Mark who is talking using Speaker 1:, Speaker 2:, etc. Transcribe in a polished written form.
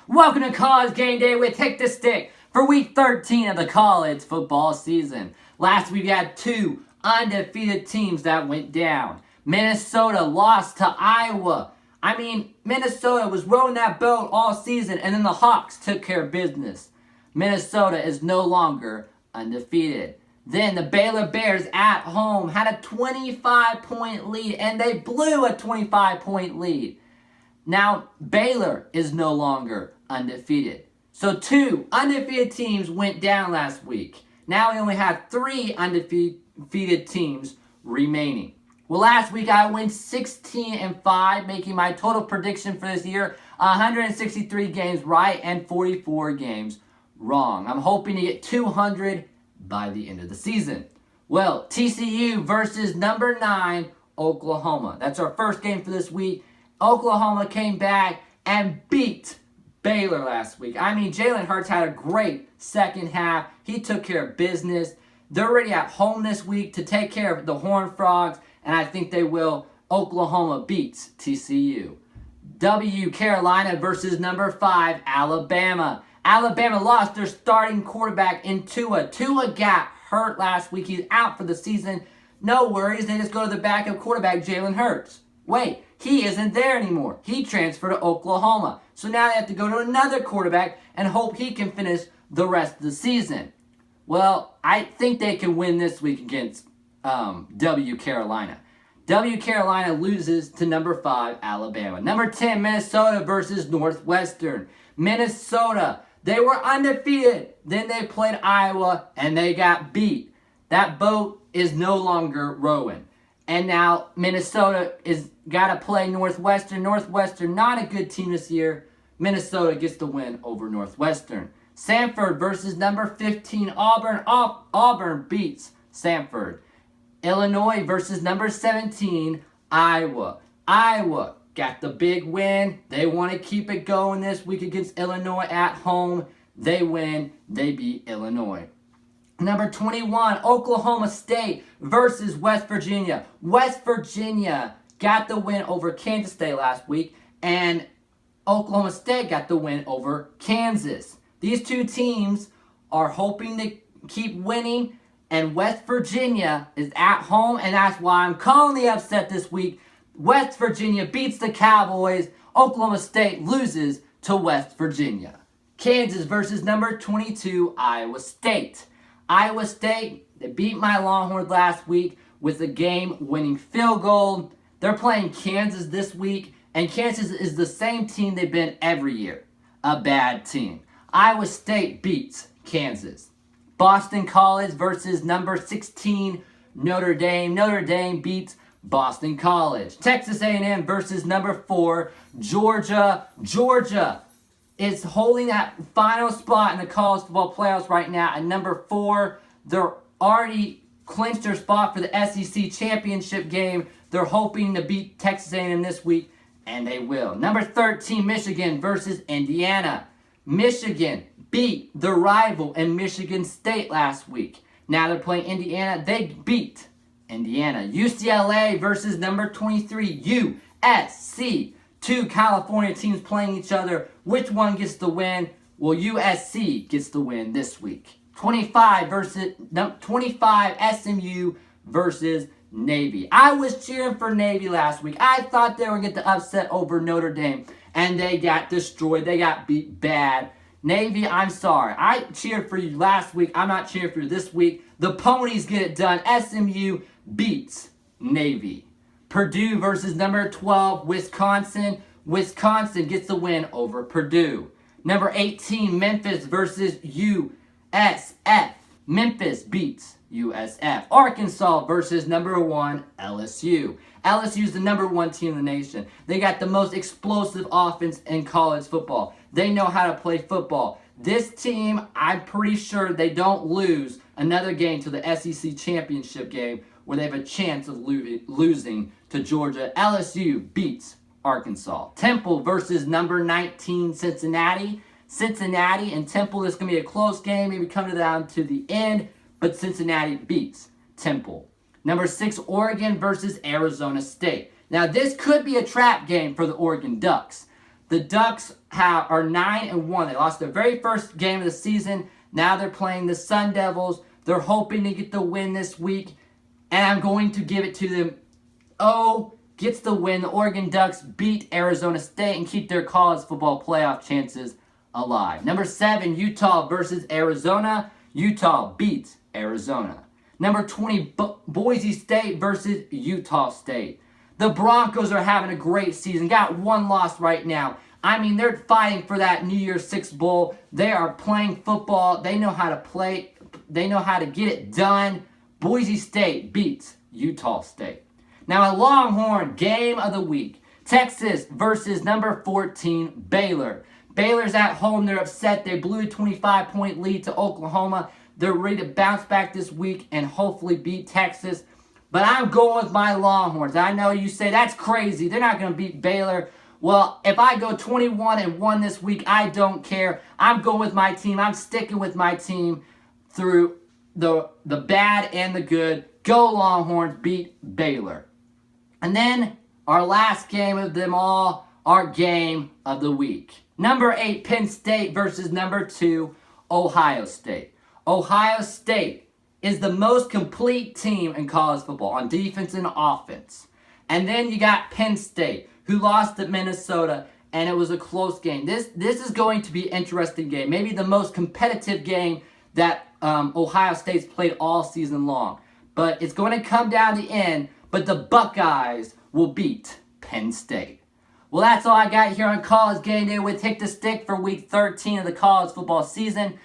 Speaker 1: Welcome to College Game Day with Hick the Stick for week 13 of the college football season. Last week we had two undefeated teams that went down. Minnesota lost to Iowa. Minnesota was rowing that boat all season, and then the Hawks took care of business. Minnesota is no longer undefeated. Then the Baylor Bears at home had a 25-point lead, and they blew a 25-point lead. Now, Baylor is no longer undefeated. So two undefeated teams went down last week. Now we only have three undefeated teams remaining. Well, last week I went 16-5, making my total prediction for this year 163 games right and 44 games wrong. I'm hoping to get 200 by the end of the season. Well, TCU versus number 9, Oklahoma. That's our first game for this week. Oklahoma came back and beat Baylor last week. Jalen Hurts had a great second half. He took care of business. They're already at home this week to take care of the Horned Frogs, and I think they will. Oklahoma beats TCU. Carolina versus number 5, Alabama. Alabama lost their starting quarterback in Tua. Tua got hurt last week. He's out for the season. No worries. They just go to the backup quarterback, Jalen Hurts. Wait, he isn't there anymore. He transferred to Oklahoma. So now they have to go to another quarterback and hope he can finish the rest of the season. Well, I think they can win this week against Carolina. Carolina loses to number 5, Alabama. Number 10, Minnesota versus Northwestern. Minnesota, they were undefeated. Then they played Iowa and they got beat. That boat is no longer rowing. And now Minnesota is got to play Northwestern. Northwestern, not a good team this year. Minnesota gets the win over Northwestern. Samford versus number 15, Auburn. Auburn beats Samford. Illinois versus number 17, Iowa. Iowa got the big win. They want to keep it going this week against Illinois at home. They win. They beat Illinois. Number 21, Oklahoma State versus West Virginia. West Virginia got the win over Kansas State last week, and Oklahoma State got the win over Kansas. These two teams are hoping to keep winning, and West Virginia is at home, and that's why I'm calling the upset this week. West Virginia beats the Cowboys. Oklahoma State loses to West Virginia. Kansas versus number 22, Iowa State. Iowa State, they beat my Longhorns last week with a game-winning field goal. They're playing Kansas this week, and Kansas is the same team they've been every year, a bad team. Iowa State beats Kansas. Boston College versus number 16, Notre Dame. Notre Dame beats Boston College. Texas A&M versus number 4, Georgia. Georgia is holding that final spot in the college football playoffs right now at number 4. They're already clinched their spot for the SEC championship game. They're hoping to beat Texas A&M this week, and they will. Number 13, Michigan versus Indiana. Michigan beat the rival in Michigan State last week. Now they're playing Indiana. They beat Indiana. UCLA versus number 23, USC. Two California teams playing each other. Which one gets the win? Well, USC gets the win this week. 25 SMU versus Navy. I was cheering for Navy last week. I thought they were going to get the upset over Notre Dame, and they got destroyed. They got beat bad. Navy, I'm sorry. I cheered for you last week. I'm not cheering for you this week. The Ponies get it done. SMU beats Navy. Purdue versus number 12, Wisconsin. Wisconsin gets the win over Purdue. Number 18, Memphis versus USF. Memphis beats USF. Arkansas versus number 1, LSU. LSU is the number 1 team in the nation. They got the most explosive offense in college football. They know how to play football. This team, I'm pretty sure they don't lose another game to the SEC championship game where they have a chance of losing to Georgia. LSU beats Arkansas. Temple versus number 19, Cincinnati. Cincinnati and Temple, this is going to be a close game, maybe coming down to the end, but Cincinnati beats Temple. Number 6, Oregon versus Arizona State. Now, this could be a trap game for the Oregon Ducks. The Ducks are 9-1. They lost their very first game of the season. Now they're playing the Sun Devils. They're hoping to get the win this week, and I'm going to give it to them. Gets the win. The Oregon Ducks beat Arizona State and keep their college football playoff chances alive. Number 7, Utah versus Arizona. Utah beats Arizona. Number 20, Boise State versus Utah State. The Broncos are having a great season. Got one loss right now. I mean, they're fighting for that New Year's Six Bowl. They are playing football. They know how to play. They know how to get it done. Boise State beats Utah State. Now, a Longhorn game of the week. Texas versus number 14, Baylor. Baylor's at home. They're upset. They blew a 25-point lead to Oklahoma. They're ready to bounce back this week and hopefully beat Texas. But I'm going with my Longhorns. I know you say that's crazy. They're not going to beat Baylor. Well, if I go 21-1 this week, I don't care. I'm going with my team. I'm sticking with my team through the bad and the good. Go Longhorns, beat Baylor. And then our last game of them all, our game of the week. Number 8, Penn State versus number 2, Ohio State. Ohio State is the most complete team in college football on defense and offense. And then you got Penn State, who lost to Minnesota, and it was a close game. This is going to be an interesting game. Maybe the most competitive game that Ohio State's played all season long. But it's going to come down to the end, but the Buckeyes will beat Penn State. Well, that's all I got here on College Game Day with Hick the Stick for Week 13 of the college football season.